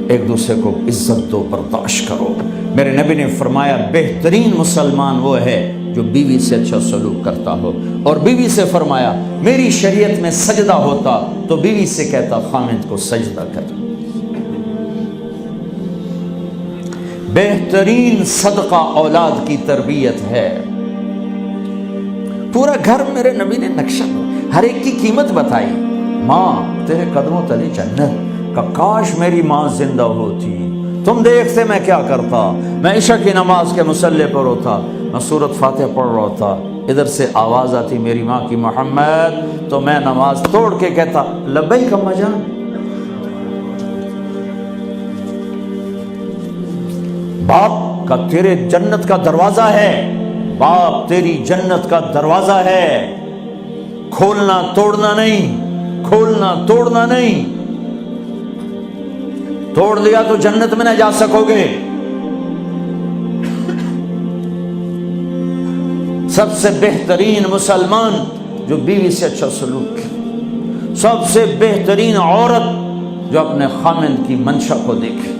ایک دوسرے کو عزت دو، برداشت کرو۔ میرے نبی نے فرمایا بہترین مسلمان وہ ہے جو بیوی سے اچھا سلوک کرتا ہو، اور بیوی سے فرمایا میری شریعت میں سجدہ ہوتا تو بیوی سے کہتا خامند کو سجدہ کر۔ بہترین صدقہ اولاد کی تربیت ہے۔ پورا گھر میرے نبی نے نقشہ، ہر ایک کی قیمت بتائی۔ ماں تیرے قدموں تلے جنت، کہ کاش میری ماں زندہ ہوتی، تم دیکھتے میں کیا کرتا، میں عشاء کی نماز کے مصلی پر ہوتا، میں سورۃ فاتحہ پڑھ رہا ہوتا، ادھر سے آواز آتی میری ماں کی محمد، تو میں نماز توڑ کے کہتا لبیک اماں جان۔ باپ کا تیرے جنت کا دروازہ ہے، باپ تیری جنت کا دروازہ ہے، کھولنا توڑنا نہیں، کھولنا توڑنا نہیں، توڑ دیا تو جنت میں نہ جا سکو گے۔ سب سے بہترین مسلمان جو بیوی سے اچھا سلوک کرے، سب سے بہترین عورت جو اپنے خامند کی منشا کو دیکھے۔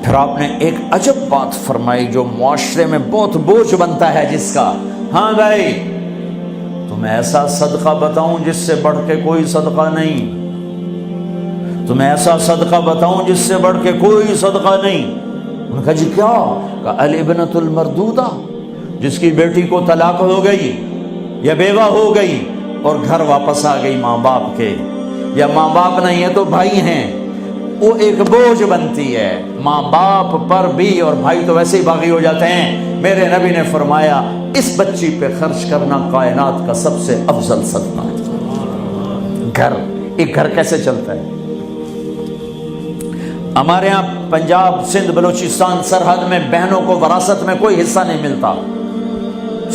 پھر آپ نے ایک عجب بات فرمائی جو معاشرے میں بہت بوجھ بنتا ہے جس کا، ہاں بھائی تمہیں ایسا صدقہ بتاؤں جس سے بڑھ کے کوئی صدقہ نہیں، تمہیں ایسا صدقہ بتاؤں جس سے بڑھ کے کوئی صدقہ نہیں۔ انہوں نے کہا جی کیا؟ کہ الابنۃ المردودہ، جس کی بیٹی کو طلاق ہو گئی یا بیوہ ہو گئی اور گھر واپس آ گئی ماں باپ کے، یا ماں باپ نہیں ہے تو بھائی ہیں، وہ ایک بوجھ بنتی ہے ماں باپ پر بھی، اور بھائی تو ویسے ہی باغی ہو جاتے ہیں۔ میرے نبی نے فرمایا اس بچی پہ خرچ کرنا کائنات کا سب سے افضل صدقہ ہے۔ گھر، ایک گھر کیسے چلتا ہے؟ ہمارے ہاں پنجاب، سندھ، بلوچستان سرحد میں بہنوں کو وراثت میں کوئی حصہ نہیں ملتا،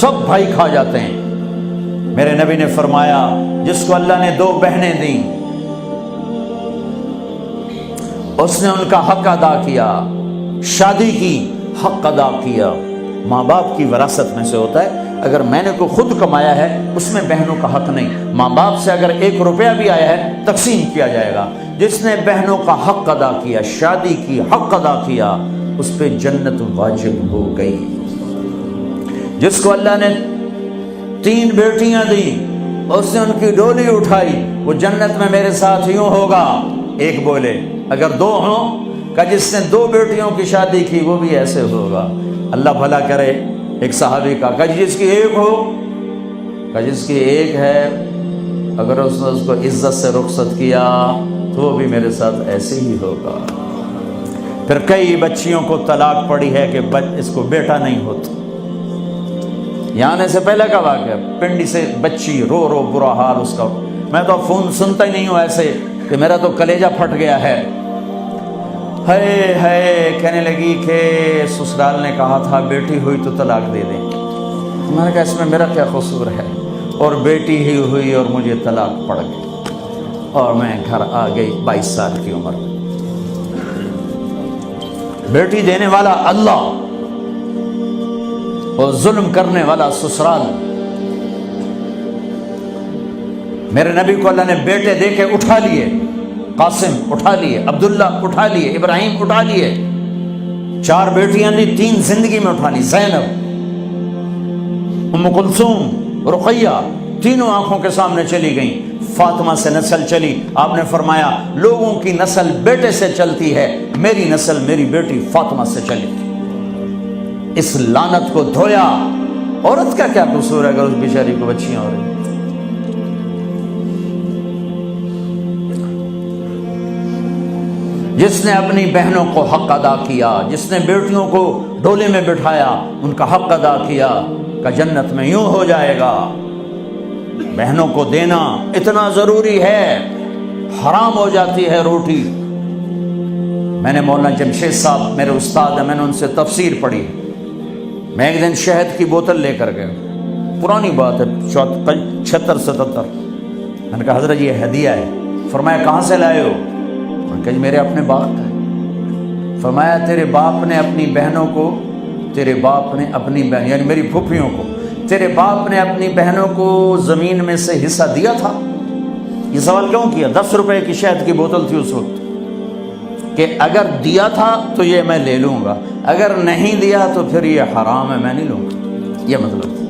سب بھائی کھا جاتے ہیں۔ میرے نبی نے فرمایا جس کو اللہ نے 2 بہنیں دیں اس نے ان کا حق ادا کیا، شادی کی حق ادا کیا۔ ماں باپ کی وراثت میں سے ہوتا ہے، اگر میں نے کوئی خود کمایا ہے اس میں بہنوں کا حق نہیں، ماں باپ سے اگر 1 روپیہ بھی آیا ہے تقسیم کیا جائے گا۔ جس نے بہنوں کا حق ادا کیا، شادی کی حق ادا کیا، اس پہ جنت واجب ہو گئی۔ جس کو اللہ نے 3 بیٹیاں دی، اس نے ان کی ڈولی اٹھائی، وہ جنت میں میرے ساتھ یوں ہوگا۔ ایک بولے، اگر 2 ہوں، کہ جس نے 2 بیٹیوں کی شادی کی وہ بھی ایسے ہوگا۔ اللہ بھلا کرے۔ ایک صحابی کا، کہ جس کی 1 ہو، کہ جس کی 1 ہے، اگر اس نے اس کو عزت سے رخصت کیا تو وہ بھی میرے ساتھ ایسے ہی ہوگا۔ پھر کئی بچیوں کو طلاق پڑی ہے کہ اس کو بیٹا نہیں ہوتا۔ یہاں آنے سے پہلے کا واقعہ، پنڈی سے بچی رو رو برا حال اس کا، میں تو فون سنتا ہی نہیں ہوں ایسے کہ میرا تو کلیجہ پھٹ گیا ہے۔ ہے کہنے لگی کہ سسرال نے کہا تھا بیٹی ہوئی تو طلاق دے دیں۔ میں نے کہا اس میں میرا کیا قصور ہے، اور بیٹی ہی ہوئی اور مجھے طلاق پڑ گئی، اور میں گھر آ گئی 22 سال کی عمر میں۔ بیٹی دینے والا اللہ اور ظلم کرنے والا سسرال۔ میرے نبی کو اللہ نے بیٹے دے کے اٹھا لیے، قاسم اٹھا لیے، عبداللہ اٹھا لیے، ابراہیم اٹھا لیے، 4 بیٹیاں دی، 3 زندگی میں اٹھا لی، زینب، ام کلثوم، رقیہ، تینوں آنکھوں کے سامنے چلی گئیں۔ فاطمہ سے نسل چلی، آپ نے فرمایا لوگوں کی نسل بیٹے سے چلتی ہے، میری نسل میری بیٹی فاطمہ سے چلی۔ اس لعنت کو دھویا۔ عورت کا کیا قصور ہے اگر اس بیچاری کو بچیاں ہو رہی؟ جس نے اپنی بہنوں کو حق ادا کیا، جس نے بیٹیوں کو ڈولے میں بٹھایا، ان کا حق ادا کیا، کہ جنت میں یوں ہو جائے گا۔ بہنوں کو دینا اتنا ضروری ہے، حرام ہو جاتی ہے روٹی۔ میں نے مولانا جمشید صاحب میرے استاد ہیں، میں نے ان سے تفسیر پڑھی۔ میں ایک دن شہد کی بوتل لے کر گیا، پرانی بات ہے 76-77۔ میں نے کہا حضرت یہ ہدیہ ہے۔ فرمایا کہاں سے لائے ہو؟ میں نے کہا میرے اپنے باپ کا ہے۔ فرمایا تیرے باپ نے اپنی بہنوں کو، تیرے باپ نے اپنی بہن یعنی میری پھوپھیوں کو، تیرے باپ نے اپنی بہنوں کو زمین میں سے حصہ دیا تھا؟ یہ سوال کیوں کیا؟ 10 روپے کی شہد کی بوتل تھی اس وقت، کہ اگر دیا تھا تو یہ میں لے لوں گا، اگر نہیں دیا تو پھر یہ حرام ہے، میں نہیں لوں گا، یہ مطلب